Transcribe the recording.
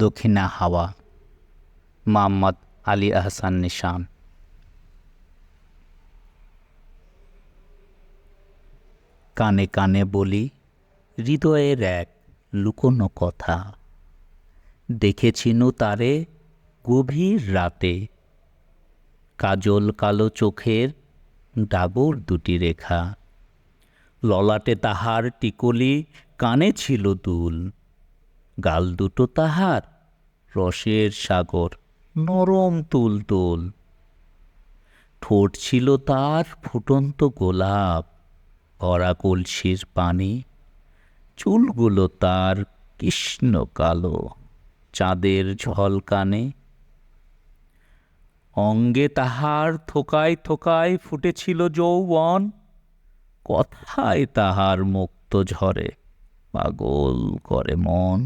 দক্ষিণা হাওয়া, মোহাম্মদ আলী আহসান নিশান। কানে কানে বলি হৃদয়ের এক লুকোনো কথা, দেখেছিনু তারে গভীর রাতে, কাজল কালো চোখের ডাগর দুটি রেখা, ললাটে তাহার টিকলি, কানে ছিল দুল, গাল দুটো তাহার রসের সাগর, নরম তুল তুল, ঠোঁট ছিল তার ফুটন্ত গোলাপ, ভরা কলসির পানি, চুলগুলো তার কৃষ্ণ কালো, চাঁদের ঝলকানে, অঙ্গে তাহার থোকায় থোকায় ফুটেছিল যৌবন, কথায় তাহার মুক্ত ঝরে পাগল করে মন।